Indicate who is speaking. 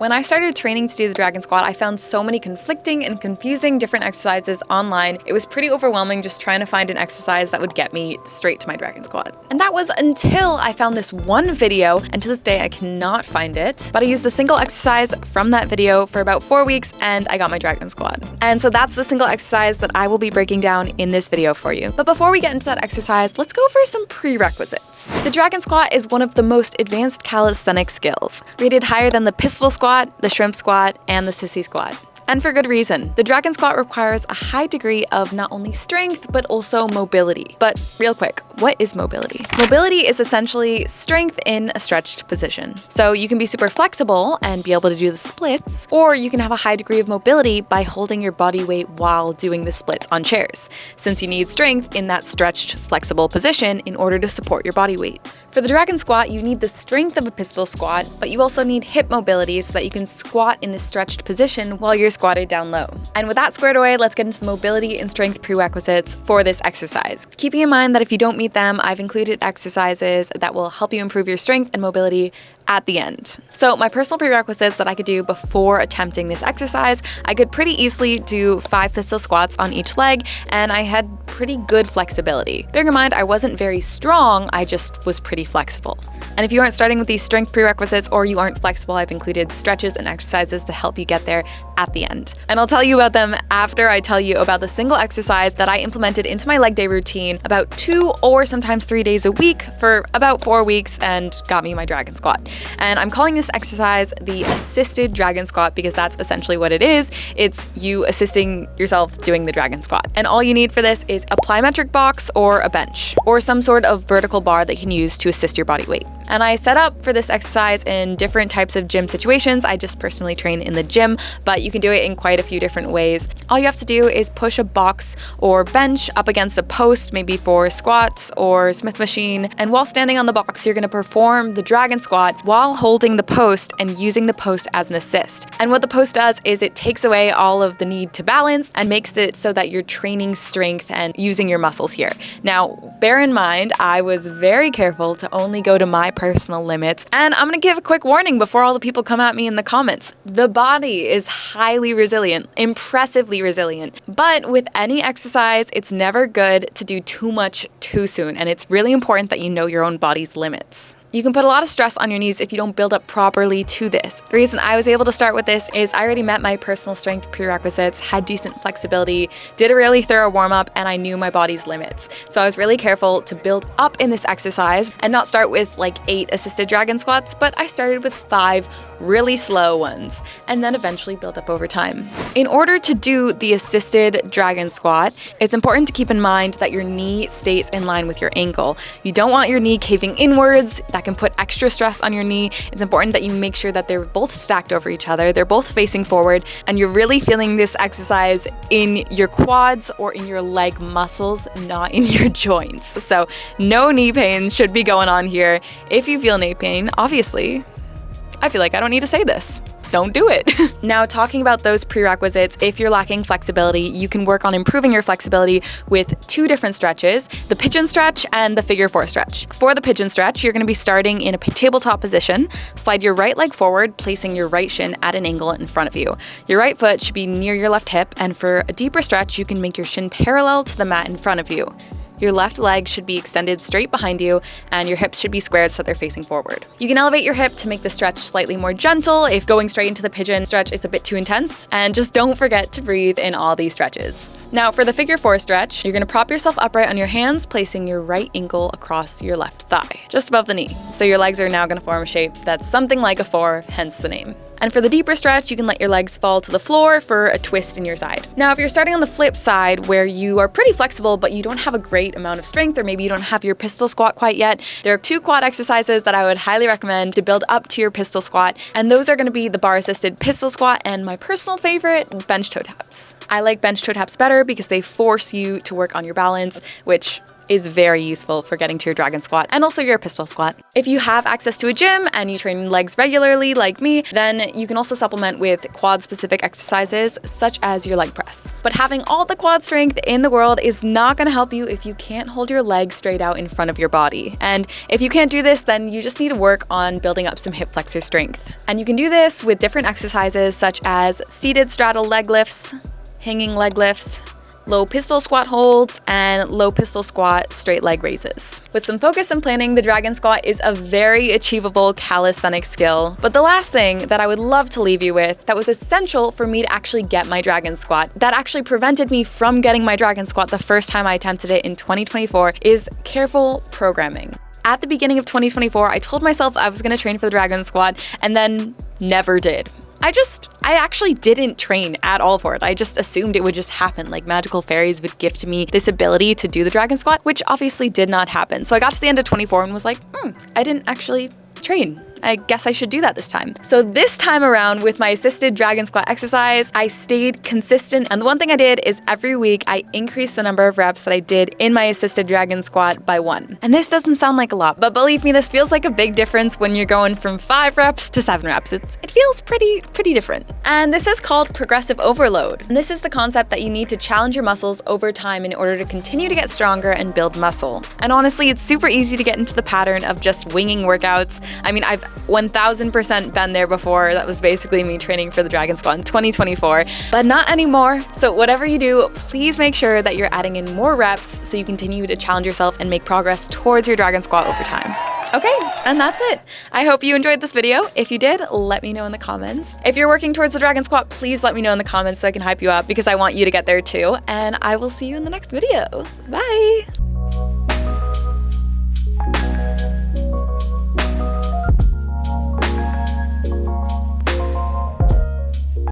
Speaker 1: When I started training to do the dragon squat, I found so many conflicting and confusing different exercises online. It was pretty overwhelming just trying to find an exercise that would get me straight to my dragon squat. And that was until I found this one video, and to this day I cannot find it, but I used the single exercise from that video for about 4 weeks and I got my dragon squat. And so that's the single exercise that I will be breaking down in this video for you. But before we get into that exercise, let's go over some prerequisites. The dragon squat is one of the most advanced calisthenic skills, rated higher than the pistol squat, the shrimp squat, and the sissy squat. And for good reason. The dragon squat requires a high degree of not only strength, but also mobility. But real quick, what is mobility? Mobility is essentially strength in a stretched position. So you can be super flexible and be able to do the splits, or you can have a high degree of mobility by holding your body weight while doing the splits on chairs, since you need strength in that stretched, flexible position in order to support your body weight. For the dragon squat, you need the strength of a pistol squat, but you also need hip mobility so that you can squat in this stretched position while you're squatted down low. And with that squared away, let's get into the mobility and strength prerequisites for this exercise. Keeping in mind that if you don't meet them, I've included exercises that will help you improve your strength and mobility at the end. So my personal prerequisites that I could do before attempting this exercise, I could pretty easily do 5 pistol squats on each leg, and I had pretty good flexibility. Bearing in mind, I wasn't very strong, I just was pretty flexible. And if you aren't starting with these strength prerequisites or you aren't flexible, I've included stretches and exercises to help you get there at the end. And I'll tell you about them after I tell you about the single exercise that I implemented into my leg day routine about 2 or sometimes 3 days a week for about 4 weeks and got me my dragon squat. And I'm calling this exercise the assisted dragon squat because that's essentially what it is. It's you assisting yourself doing the dragon squat. And all you need for this is a plyometric box or a bench or some sort of vertical bar that you can use to assist your body weight. And I set up for this exercise in different types of gym situations. I just personally train in the gym, but you can do it in quite a few different ways. All you have to do is push a box or bench up against a post, maybe for squats or Smith machine. And while standing on the box, you're gonna perform the dragon squat while holding the post and using the post as an assist. And what the post does is it takes away all of the need to balance and makes it so that you're training strength and using your muscles here. Now, bear in mind, I was very careful to only go to my personal limits. And I'm gonna give a quick warning before all the people come at me in the comments. The body is highly resilient, impressively resilient. But with any exercise, it's never good to do too much too soon. And it's really important that you know your own body's limits. You can put a lot of stress on your knees if you don't build up properly to this. The reason I was able to start with this is I already met my personal strength prerequisites, had decent flexibility, did a really thorough warm-up, and I knew my body's limits. So I was really careful to build up in this exercise and not start with like 8 assisted dragon squats, but I started with 5 really slow ones and then eventually build up over time. In order to do the assisted dragon squat, it's important to keep in mind that your knee stays in line with your ankle. You don't want your knee caving inwards. That can put extra stress on your knee. It's important that you make sure that they're both stacked over each other, they're both facing forward, and you're really feeling this exercise in your quads or in your leg muscles, not in your joints. So no knee pain should be going on here. If you feel knee pain, obviously, I feel like I don't need to say this. Don't do it. Now, talking about those prerequisites, if you're lacking flexibility, you can work on improving your flexibility with 2 different stretches, the pigeon stretch and the figure 4 stretch. For the pigeon stretch, you're gonna be starting in a tabletop position. Slide your right leg forward, placing your right shin at an angle in front of you. Your right foot should be near your left hip, and for a deeper stretch, you can make your shin parallel to the mat in front of you. Your left leg should be extended straight behind you, and your hips should be squared so they're facing forward. You can elevate your hip to make the stretch slightly more gentle if going straight into the pigeon stretch is a bit too intense, and just don't forget to breathe in all these stretches. Now for the figure 4 stretch, you're gonna prop yourself upright on your hands, placing your right ankle across your left thigh, just above the knee. So your legs are now gonna form a shape that's something like a 4, hence the name. And for the deeper stretch, you can let your legs fall to the floor for a twist in your side. Now, if you're starting on the flip side where you are pretty flexible, but you don't have a great amount of strength, or maybe you don't have your pistol squat quite yet, there are 2 quad exercises that I would highly recommend to build up to your pistol squat. And those are gonna be the bar assisted pistol squat and my personal favorite, bench toe taps. I like bench toe taps better because they force you to work on your balance, which is very useful for getting to your dragon squat and also your pistol squat. If you have access to a gym and you train legs regularly like me, then you can also supplement with quad specific exercises such as your leg press. But having all the quad strength in the world is not going to help you if you can't hold your legs straight out in front of your body. And if you can't do this, then you just need to work on building up some hip flexor strength. And you can do this with different exercises such as seated straddle leg lifts, hanging leg lifts, low pistol squat holds, and low pistol squat straight leg raises. With some focus and planning, the dragon squat is a very achievable calisthenic skill. But the last thing that I would love to leave you with that was essential for me to actually get my dragon squat, that actually prevented me from getting my dragon squat the first time I attempted it in 2024, is careful programming. At the beginning of 2024, I told myself I was going to train for the dragon squat and then never did. I actually didn't train at all for it. I just assumed it would just happen, like magical fairies would gift me this ability to do the dragon squat, which obviously did not happen. So I got to the end of 24 and was like, I didn't actually train. I guess I should do that this time. So this time around with my assisted dragon squat exercise, I stayed consistent. And the one thing I did is every week I increased the number of reps that I did in my assisted dragon squat by 1. And this doesn't sound like a lot, but believe me, this feels like a big difference when you're going from 5 reps to 7 reps. It feels pretty different. And this is called progressive overload. And this is the concept that you need to challenge your muscles over time in order to continue to get stronger and build muscle. And honestly, it's super easy to get into the pattern of just winging workouts. I mean, I've 1000% been there before. That was basically me training for the dragon squat in 2024, but not anymore. So whatever you do, please make sure that you're adding in more reps so you continue to challenge yourself and make progress towards your dragon squat over time. Okay, and that's it. I hope you enjoyed this video. If you did, let me know in the comments. If you're working towards the dragon squat, please let me know in the comments so I can hype you up because I want you to get there too. And I will see you in the next video. Bye!